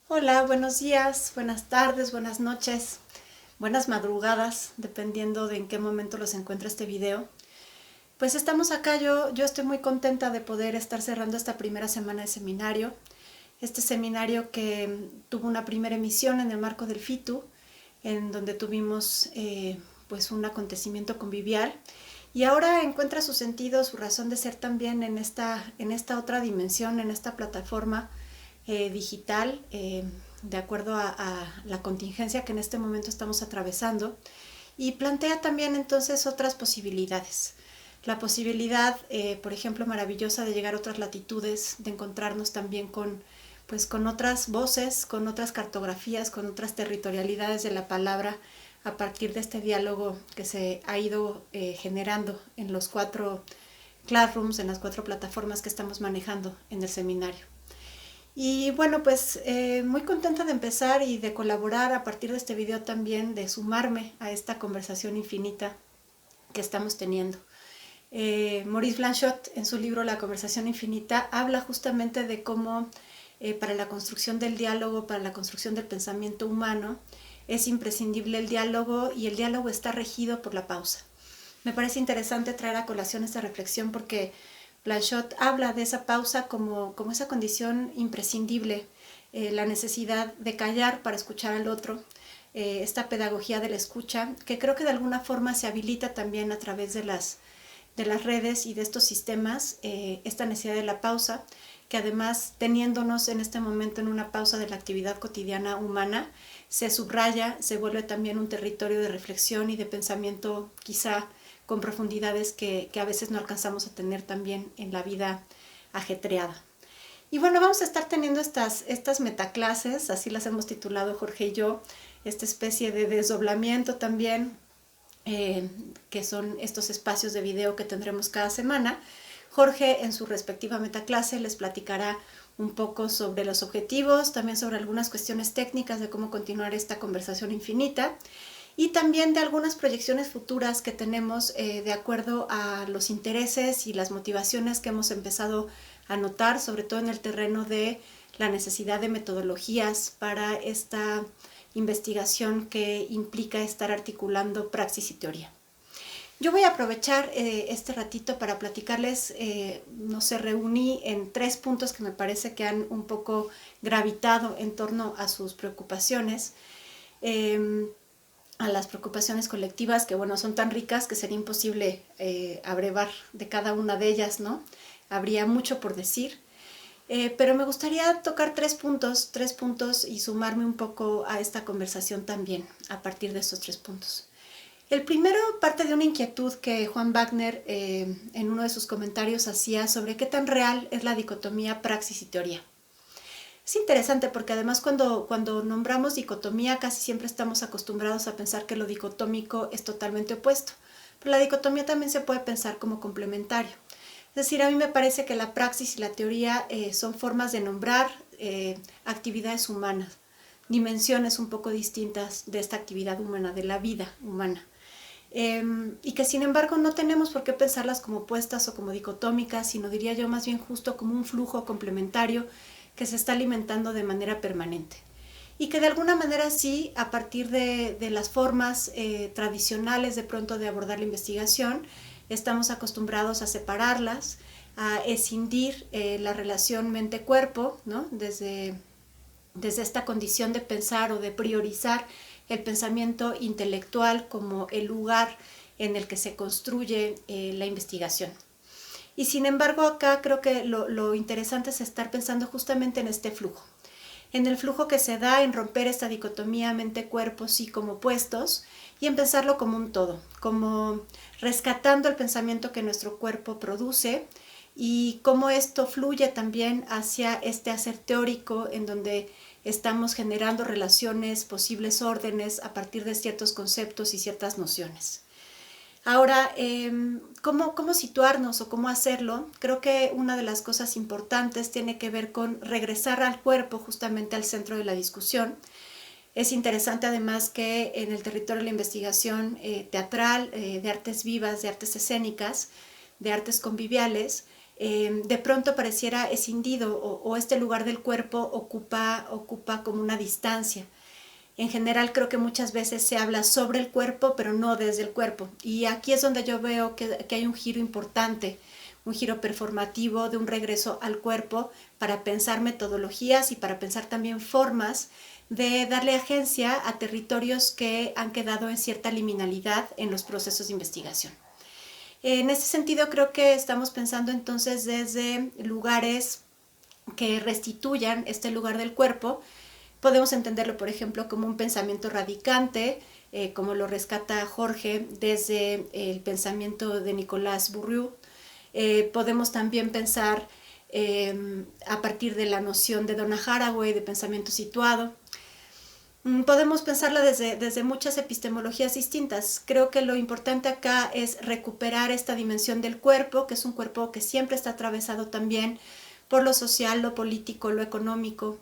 Hola, buenos días, buenas tardes, buenas noches, buenas madrugadas, dependiendo de en qué momento los encuentre este video. Pues estamos acá, yo estoy muy contenta de poder estar cerrando esta primera semana de seminario. Este seminario que tuvo una primera emisión en el marco del FITU, en donde tuvimos pues un acontecimiento convivial. Y ahora encuentra su sentido, su razón de ser también en esta otra dimensión, en esta plataforma digital, de acuerdo a la contingencia que en este momento estamos atravesando, y plantea también entonces otras posibilidades. La posibilidad, por ejemplo, maravillosa de llegar a otras latitudes, de encontrarnos también con otras voces, con otras cartografías, con otras territorialidades de la palabra, a partir de este diálogo que se ha ido generando en los 4 classrooms, en las 4 plataformas que estamos manejando en el seminario. Y bueno, pues muy contenta de empezar y de colaborar a partir de este video también, de sumarme a esta conversación infinita que estamos teniendo. Maurice Blanchot, en su libro La conversación infinita, habla justamente de cómo para la construcción del diálogo, para la construcción del pensamiento humano, es imprescindible el diálogo, y el diálogo está regido por la pausa. Me parece interesante traer a colación esta reflexión porque Blanchot habla de esa pausa como esa condición imprescindible, la necesidad de callar para escuchar al otro, esta pedagogía de la escucha, que creo que de alguna forma se habilita también a través de las redes y de estos sistemas, esta necesidad de la pausa, que además, teniéndonos en este momento en una pausa de la actividad cotidiana humana, se subraya, se vuelve también un territorio de reflexión y de pensamiento, quizá con profundidades que a veces no alcanzamos a tener también en la vida ajetreada. Y bueno, vamos a estar teniendo estas metaclases, así las hemos titulado Jorge y yo, esta especie de desdoblamiento también, que son estos espacios de video que tendremos cada semana. Jorge, en su respectiva metaclase, les platicará un poco sobre los objetivos, también sobre algunas cuestiones técnicas de cómo continuar esta conversación infinita, y también de algunas proyecciones futuras que tenemos de acuerdo a los intereses y las motivaciones que hemos empezado a notar, sobre todo en el terreno de la necesidad de metodologías para esta investigación que implica estar articulando praxis y teoría. Yo voy a aprovechar este ratito para platicarles, no sé, reuní en 3 puntos que me parece que han un poco gravitado en torno a sus preocupaciones, a las preocupaciones colectivas, que bueno, son tan ricas que sería imposible abrevar de cada una de ellas, ¿no? Habría mucho por decir. Pero me gustaría tocar 3 puntos y sumarme un poco a esta conversación también a partir de estos 3 puntos. El primero parte de una inquietud que Juan Wagner en uno de sus comentarios hacía sobre qué tan real es la dicotomía praxis y teoría. Es interesante porque además cuando nombramos dicotomía casi siempre estamos acostumbrados a pensar que lo dicotómico es totalmente opuesto, pero la dicotomía también se puede pensar como complementario. Es decir, a mí me parece que la praxis y la teoría son formas de nombrar actividades humanas, dimensiones un poco distintas de esta actividad humana, de la vida humana. Y que sin embargo no tenemos por qué pensarlas como opuestas o como dicotómicas, sino diría yo más bien justo como un flujo complementario que se está alimentando de manera permanente. Y que de alguna manera sí, a partir de las formas tradicionales de pronto de abordar la investigación, estamos acostumbrados a separarlas, a escindir la relación mente-cuerpo, ¿no? Desde esta condición de pensar o de priorizar el pensamiento intelectual como el lugar en el que se construye la investigación. Y sin embargo acá creo que lo interesante es estar pensando justamente en este flujo, en el flujo que se da en romper esta dicotomía mente-cuerpo sí como opuestos y en pensarlo como un todo, como rescatando el pensamiento que nuestro cuerpo produce y cómo esto fluye también hacia este hacer teórico en donde estamos generando relaciones, posibles órdenes a partir de ciertos conceptos y ciertas nociones. Ahora, ¿cómo situarnos o cómo hacerlo? Creo que una de las cosas importantes tiene que ver con regresar al cuerpo, justamente al centro de la discusión. Es interesante además que en el territorio de la investigación teatral, de artes vivas, de artes escénicas, de artes conviviales, de pronto pareciera escindido o este lugar del cuerpo ocupa como una distancia. En general creo que muchas veces se habla sobre el cuerpo, pero no desde el cuerpo. Y aquí es donde yo veo que hay un giro importante, un giro performativo de un regreso al cuerpo para pensar metodologías y para pensar también formas de darle agencia a territorios que han quedado en cierta liminalidad en los procesos de investigación. En ese sentido creo que estamos pensando entonces desde lugares que restituyan este lugar del cuerpo. Podemos entenderlo, por ejemplo, como un pensamiento radicante, como lo rescata Jorge desde el pensamiento de Nicolas Bourriou. Podemos también pensar a partir de la noción de Donna Haraway de pensamiento situado. Podemos pensarla desde muchas epistemologías distintas. Creo que lo importante acá es recuperar esta dimensión del cuerpo, que es un cuerpo que siempre está atravesado también por lo social, lo político, lo económico,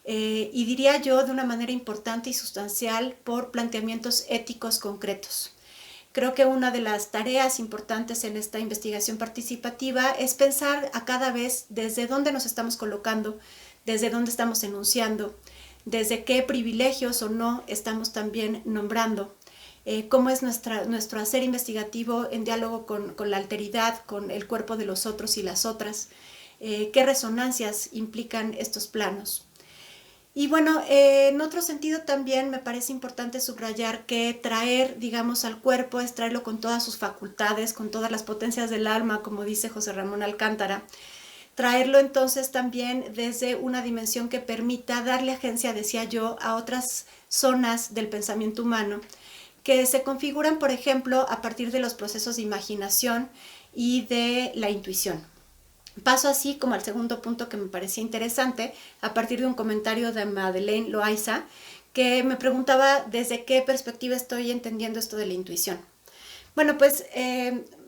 y diría yo de una manera importante y sustancial por planteamientos éticos concretos. Creo que una de las tareas importantes en esta investigación participativa es pensar a cada vez desde dónde nos estamos colocando, desde dónde estamos enunciando, desde qué privilegios o no estamos también nombrando, cómo es nuestro hacer investigativo en diálogo con la alteridad, con el cuerpo de los otros y las otras, qué resonancias implican estos planos. Y bueno, en otro sentido también me parece importante subrayar que traer, digamos, al cuerpo es traerlo con todas sus facultades, con todas las potencias del alma, como dice José Ramón Alcántara. Traerlo entonces también desde una dimensión que permita darle agencia, decía yo, a otras zonas del pensamiento humano que se configuran, por ejemplo, a partir de los procesos de imaginación y de la intuición. Paso así como al segundo punto que me parecía interesante, a partir de un comentario de Madeleine Loaiza, que me preguntaba desde qué perspectiva estoy entendiendo esto de la intuición. Bueno, pues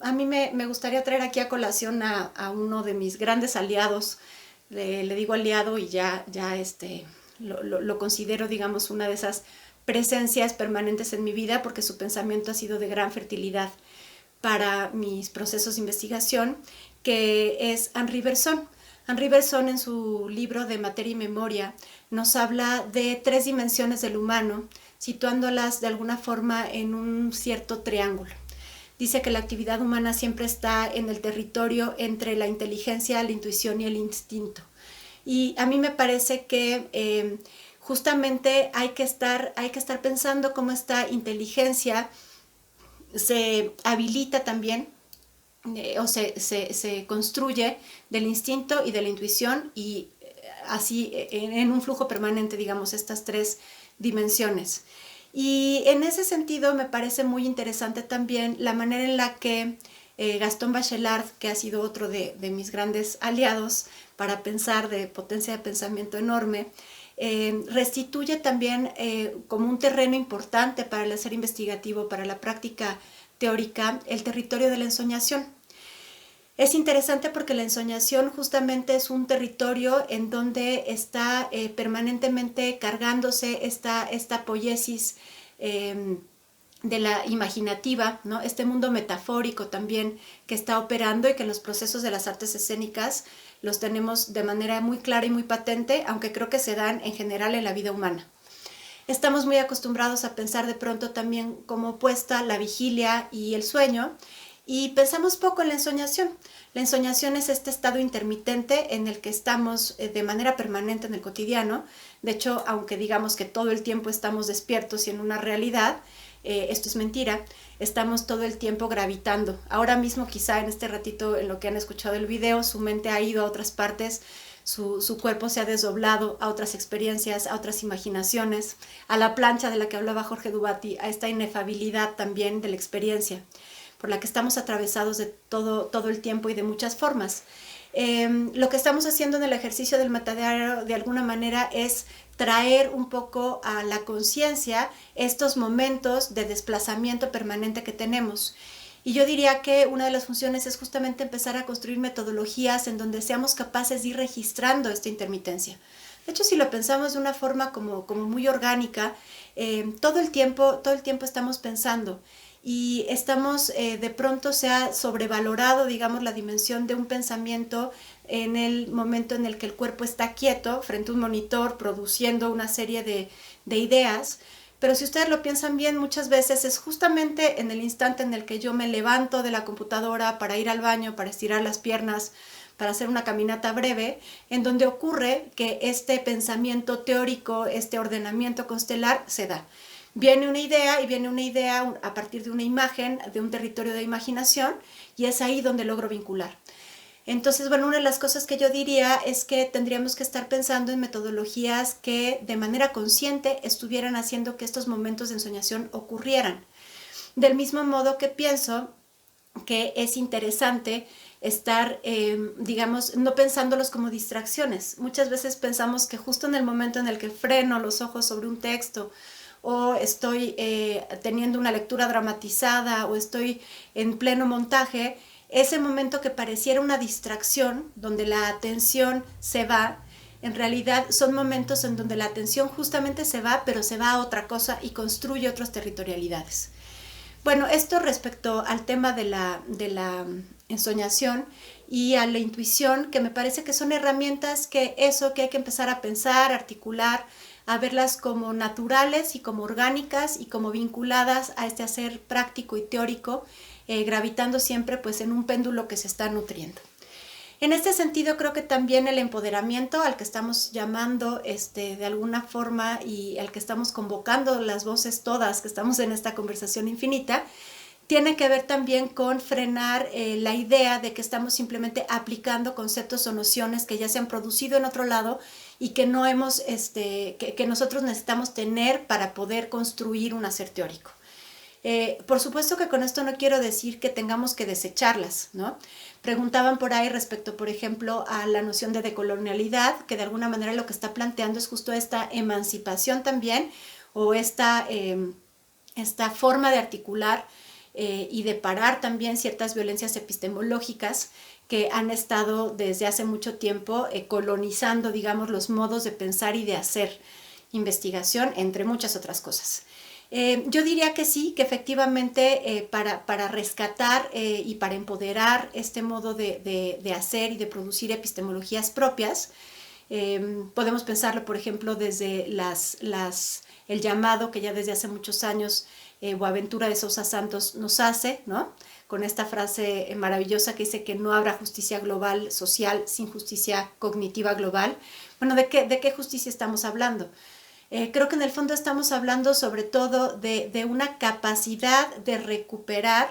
a mí me gustaría traer aquí a colación a uno de mis grandes aliados, le digo aliado y ya lo considero, digamos, una de esas presencias permanentes en mi vida porque su pensamiento ha sido de gran fertilidad para mis procesos de investigación, que es Henri Bergson. Henri Bergson, en su libro de Materia y Memoria, nos habla de 3 dimensiones del humano, situándolas de alguna forma en un cierto triángulo. Dice que la actividad humana siempre está en el territorio entre la inteligencia, la intuición y el instinto. Y a mí me parece que justamente hay que estar pensando cómo esta inteligencia se habilita también o se construye del instinto y de la intuición y así en un flujo permanente, digamos, estas 3 dimensiones. Y en ese sentido me parece muy interesante también la manera en la que Gastón Bachelard, que ha sido otro de mis grandes aliados para pensar de potencia de pensamiento enorme, restituye también como un terreno importante para el hacer investigativo, para la práctica teórica, el territorio de la ensoñación. Es interesante porque la ensoñación justamente es un territorio en donde está permanentemente cargándose esta poiesis de la imaginativa, ¿no? Este mundo metafórico también que está operando y que en los procesos de las artes escénicas los tenemos de manera muy clara y muy patente, aunque creo que se dan en general en la vida humana. Estamos muy acostumbrados a pensar de pronto también como opuesta la vigilia y el sueño, y pensamos poco en la ensoñación. La ensoñación es este estado intermitente en el que estamos de manera permanente en el cotidiano. De hecho, aunque digamos que todo el tiempo estamos despiertos y en una realidad, esto es mentira, estamos todo el tiempo gravitando. Ahora mismo quizá en este ratito en lo que han escuchado el video, su mente ha ido a otras partes, su cuerpo se ha desdoblado a otras experiencias, a otras imaginaciones, a la plancha de la que hablaba Jorge Dubati, a esta inefabilidad también de la experiencia, por la que estamos atravesados de todo el tiempo y de muchas formas. Lo que estamos haciendo en el ejercicio del metadiario de alguna manera es traer un poco a la conciencia estos momentos de desplazamiento permanente que tenemos. Y yo diría que una de las funciones es justamente empezar a construir metodologías en donde seamos capaces de ir registrando esta intermitencia. De hecho, si lo pensamos de una forma como muy orgánica, todo el tiempo estamos pensando. y estamos, de pronto se ha sobrevalorado, digamos, la dimensión de un pensamiento en el momento en el que el cuerpo está quieto frente a un monitor produciendo una serie de ideas. Pero si ustedes lo piensan bien, muchas veces es justamente en el instante en el que yo me levanto de la computadora para ir al baño, para estirar las piernas, para hacer una caminata breve, en donde ocurre que este pensamiento teórico, este ordenamiento constelar se da. Viene una idea y viene una idea a partir de una imagen, de un territorio de imaginación, y es ahí donde logro vincular. Entonces, bueno, una de las cosas que yo diría es que tendríamos que estar pensando en metodologías que de manera consciente estuvieran haciendo que estos momentos de ensoñación ocurrieran. Del mismo modo que pienso que es interesante estar, digamos, no pensándolos como distracciones. Muchas veces pensamos que justo en el momento en el que freno los ojos sobre un texto, o estoy teniendo una lectura dramatizada, o estoy en pleno montaje, ese momento que pareciera una distracción, donde la atención se va, en realidad son momentos en donde la atención justamente se va, pero se va a otra cosa y construye otras territorialidades. Bueno, esto respecto al tema de la ensoñación y a la intuición, que me parece que son herramientas que hay que empezar a pensar, articular, a verlas como naturales y como orgánicas y como vinculadas a este hacer práctico y teórico, gravitando siempre pues en un péndulo que se está nutriendo. En este sentido, creo que también el empoderamiento al que estamos llamando de alguna forma y al que estamos convocando las voces todas que estamos en esta conversación infinita, tiene que ver también con frenar la idea de que estamos simplemente aplicando conceptos o nociones que ya se han producido en otro lado y que no hemos, que nosotros necesitamos tener para poder construir un hacer teórico. Por supuesto que con esto no quiero decir que tengamos que desecharlas, ¿no? Preguntaban por ahí respecto, por ejemplo, a la noción de decolonialidad, que de alguna manera lo que está planteando es justo esta emancipación también, o esta forma de articular y de parar también ciertas violencias epistemológicas que han estado desde hace mucho tiempo colonizando, digamos, los modos de pensar y de hacer investigación, entre muchas otras cosas. Yo diría que sí, que efectivamente para rescatar y para empoderar este modo de hacer y de producir epistemologías propias, podemos pensarlo, por ejemplo, desde el llamado que ya desde hace muchos años Boaventura de Sousa Santos nos hace, ¿no? Con esta frase maravillosa que dice que no habrá justicia global social sin justicia cognitiva global. Bueno, ¿de qué justicia estamos hablando? Creo que en el fondo estamos hablando sobre todo de una capacidad de recuperar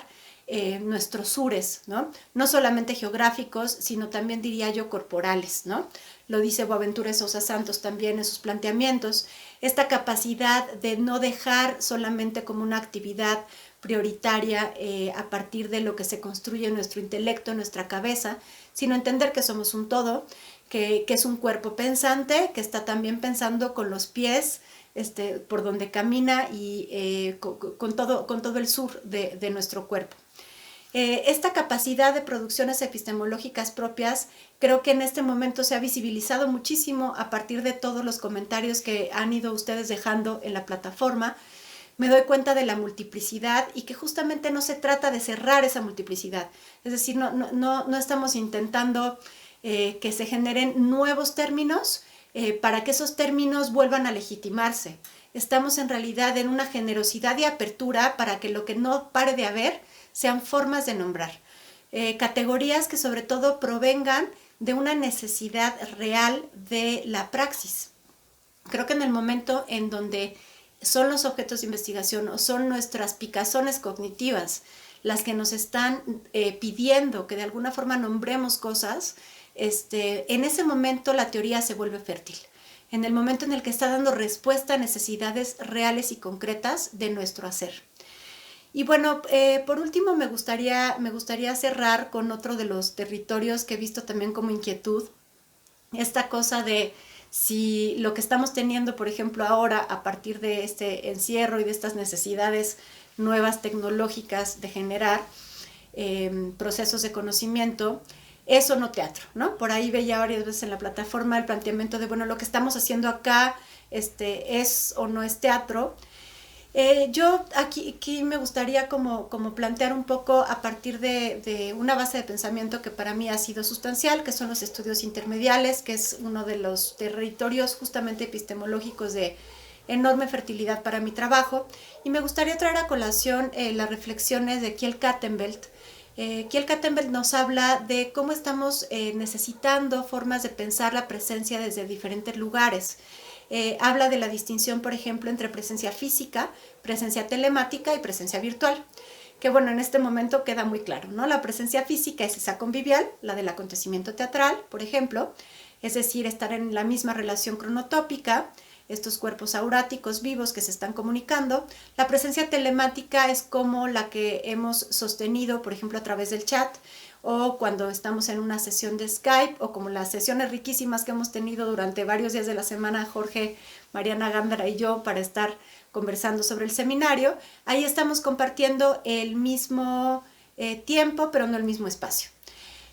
nuestros sures, ¿no? No solamente geográficos, sino también diría yo corporales, ¿no? Lo dice Boaventura de Sousa Santos también en sus planteamientos, esta capacidad de no dejar solamente como una actividad prioritaria a partir de lo que se construye en nuestro intelecto, en nuestra cabeza, sino entender que somos un todo, que es un cuerpo pensante, que está también pensando con los pies por donde camina y con todo el sur de nuestro cuerpo. Esta capacidad de producciones epistemológicas propias creo que en este momento se ha visibilizado muchísimo a partir de todos los comentarios que han ido ustedes dejando en la plataforma. Me doy cuenta de la multiplicidad y que justamente no se trata de cerrar esa multiplicidad. Es decir, no estamos intentando que se generen nuevos términos para que esos términos vuelvan a legitimarse. Estamos en realidad en una generosidad y apertura para que lo que no pare de haber sean formas de nombrar. Categorías que sobre todo provengan de una necesidad real de la praxis. Creo que en el momento en donde son los objetos de investigación o son nuestras picazones cognitivas las que nos están pidiendo que de alguna forma nombremos cosas, en ese momento la teoría se vuelve fértil. En el momento en el que está dando respuesta a necesidades reales y concretas de nuestro hacer. Y bueno, por último me gustaría cerrar con otro de los territorios que he visto también como inquietud. Esta cosa de si lo que estamos teniendo, por ejemplo, ahora a partir de este encierro y de estas necesidades nuevas tecnológicas de generar procesos de conocimiento, es o no teatro, ¿no? Por ahí veía varias veces en la plataforma el planteamiento de, bueno, lo que estamos haciendo acá es o no es teatro. Yo aquí me gustaría como plantear un poco a partir de una base de pensamiento que para mí ha sido sustancial, que son los estudios intermediales, que es uno de los territorios justamente epistemológicos de enorme fertilidad para mi trabajo. Y me gustaría traer a colación las reflexiones de Kiel Kattenbelt. Kiel Kattenbelt nos habla de cómo estamos necesitando formas de pensar la presencia desde diferentes lugares. Habla de la distinción, por ejemplo, entre presencia física, presencia telemática y presencia virtual. Que bueno, en este momento queda muy claro, ¿no? La presencia física es esa convivial, la del acontecimiento teatral, por ejemplo, es decir, estar en la misma relación cronotópica, estos cuerpos auráticos vivos que se están comunicando. La presencia telemática es como la que hemos sostenido, por ejemplo, a través del chat, o cuando estamos en una sesión de Skype, o como las sesiones riquísimas que hemos tenido durante varios días de la semana, Jorge, Mariana Gándara y yo, para estar conversando sobre el seminario. Ahí estamos compartiendo el mismo tiempo, pero no el mismo espacio.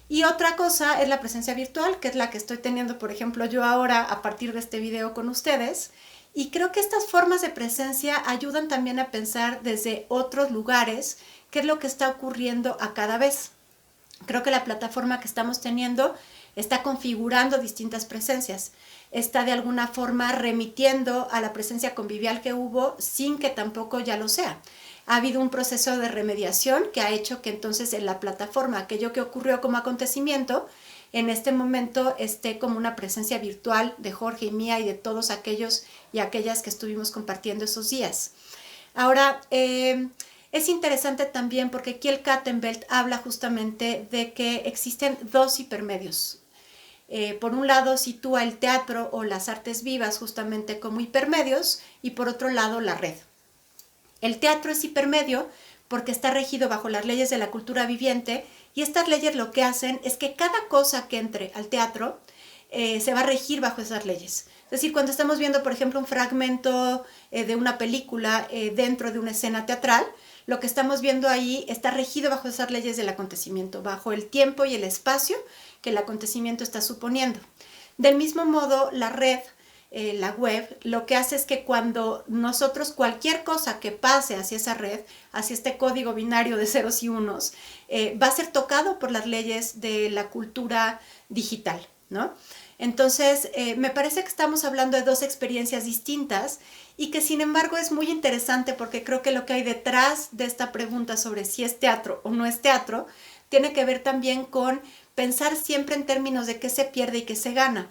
Y otra cosa es la presencia virtual, que es la que estoy teniendo, por ejemplo, yo ahora a partir de este video con ustedes. Y creo que estas formas de presencia ayudan también a pensar desde otros lugares qué es lo que está ocurriendo a cada vez. Creo que la plataforma que estamos teniendo está configurando distintas presencias. Está de alguna forma remitiendo a la presencia convivial que hubo sin que tampoco ya lo sea. Ha habido un proceso de remediación que ha hecho que entonces en la plataforma aquello que ocurrió como acontecimiento en este momento esté como una presencia virtual de Jorge y mía y de todos aquellos y aquellas que estuvimos compartiendo esos días. Ahora, es interesante también porque Kiel Kattenbelt habla justamente de que existen dos hipermedios. Por un lado sitúa el teatro o las artes vivas justamente como hipermedios y por otro lado la red. El teatro es hipermedio porque está regido bajo las leyes de la cultura viviente y estas leyes lo que hacen es que cada cosa que entre al teatro se va a regir bajo esas leyes. Es decir, cuando estamos viendo, por ejemplo, un fragmento de una película dentro de una escena teatral, lo que estamos viendo ahí está regido bajo esas leyes del acontecimiento, bajo el tiempo y el espacio que el acontecimiento está suponiendo. Del mismo modo, la red, la web, lo que hace es que cuando nosotros cualquier cosa que pase hacia esa red, hacia este código binario de ceros y unos, va a ser tocado por las leyes de la cultura digital, ¿no? Entonces, me parece que estamos hablando de dos experiencias distintas y que sin embargo es muy interesante porque creo que lo que hay detrás de esta pregunta sobre si es teatro o no es teatro tiene que ver también con pensar siempre en términos de qué se pierde y qué se gana.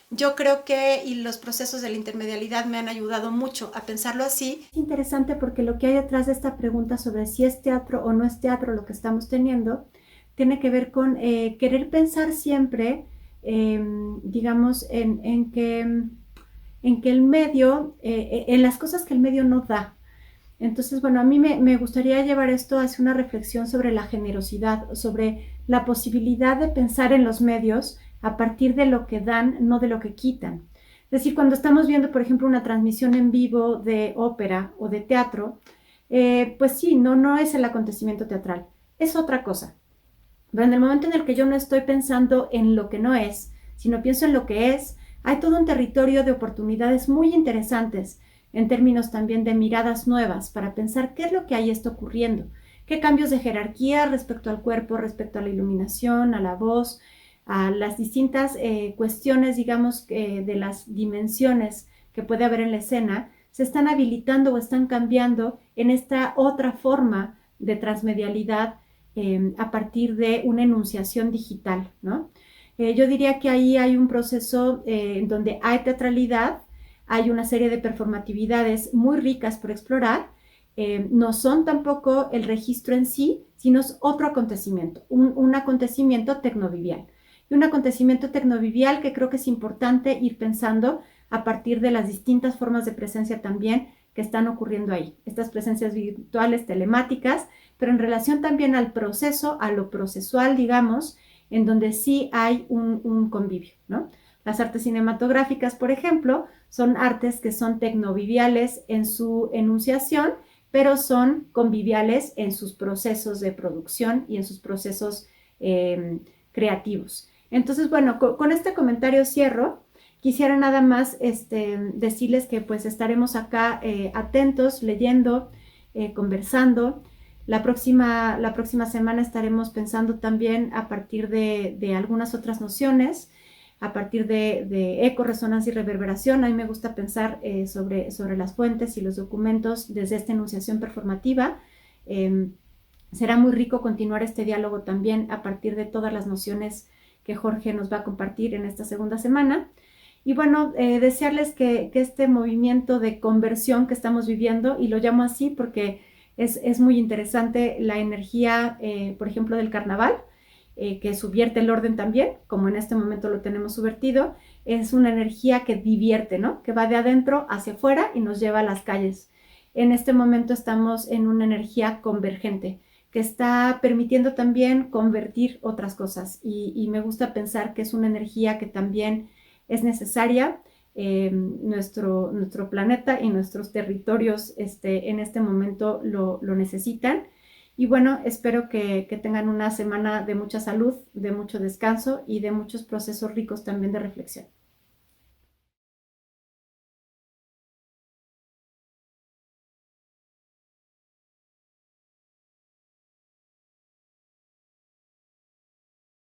Yo creo que y los procesos de la intermedialidad me han ayudado mucho a pensarlo así. Es interesante porque lo que hay detrás de esta pregunta sobre si es teatro o no es teatro lo que estamos teniendo tiene que ver con querer pensar siempre digamos, en que el medio, en las cosas que el medio no da. Entonces, bueno, a mí me gustaría llevar esto hacia una reflexión sobre la generosidad, sobre la posibilidad de pensar en los medios a partir de lo que dan, no de lo que quitan. Es decir, cuando estamos viendo, por ejemplo, una transmisión en vivo de ópera o de teatro, pues sí, no es el acontecimiento teatral, es otra cosa. Pero en el momento en el que yo no estoy pensando en lo que no es, sino pienso en lo que es, hay todo un territorio de oportunidades muy interesantes en términos también de miradas nuevas para pensar qué es lo que ahí está ocurriendo, qué cambios de jerarquía respecto al cuerpo, respecto a la iluminación, a la voz, a las distintas cuestiones, digamos, de las dimensiones que puede haber en la escena, se están habilitando o están cambiando en esta otra forma de transmedialidad a partir de una enunciación digital, ¿no? Yo diría que ahí hay un proceso en donde hay teatralidad, hay una serie de performatividades muy ricas por explorar, no son tampoco el registro en sí, sino es otro acontecimiento, un acontecimiento tecnovivial. Y un acontecimiento tecnovivial que creo que es importante ir pensando a partir de las distintas formas de presencia también que están ocurriendo ahí. Estas presencias virtuales, telemáticas, pero en relación también al proceso, a lo procesual, digamos, en donde sí hay un convivio, ¿no? Las artes cinematográficas, por ejemplo, son artes que son tecnoviviales en su enunciación, pero son conviviales en sus procesos de producción y en sus procesos creativos. Entonces, bueno, con este comentario cierro Quisiera nada más decirles que pues estaremos acá atentos, leyendo, conversando. La próxima semana estaremos pensando también a partir de algunas otras nociones, a partir de eco, resonancia y reverberación. A mí me gusta pensar sobre las fuentes y los documentos desde esta enunciación performativa. Será muy rico continuar este diálogo también a partir de todas las nociones que Jorge nos va a compartir en esta segunda semana. Y bueno, desearles que este movimiento de conversión que estamos viviendo, y lo llamo así porque es muy interesante la energía, por ejemplo, del carnaval, que subvierte el orden también, como en este momento lo tenemos subvertido, es una energía que divierte, ¿no? Que va de adentro hacia afuera y nos lleva a las calles. En este momento estamos en una energía convergente, que está permitiendo también convertir otras cosas. Y me gusta pensar que es una energía que también es necesaria. Nuestro planeta y nuestros territorios en este momento lo necesitan. Y bueno, espero que tengan una semana de mucha salud, de mucho descanso y de muchos procesos ricos también de reflexión.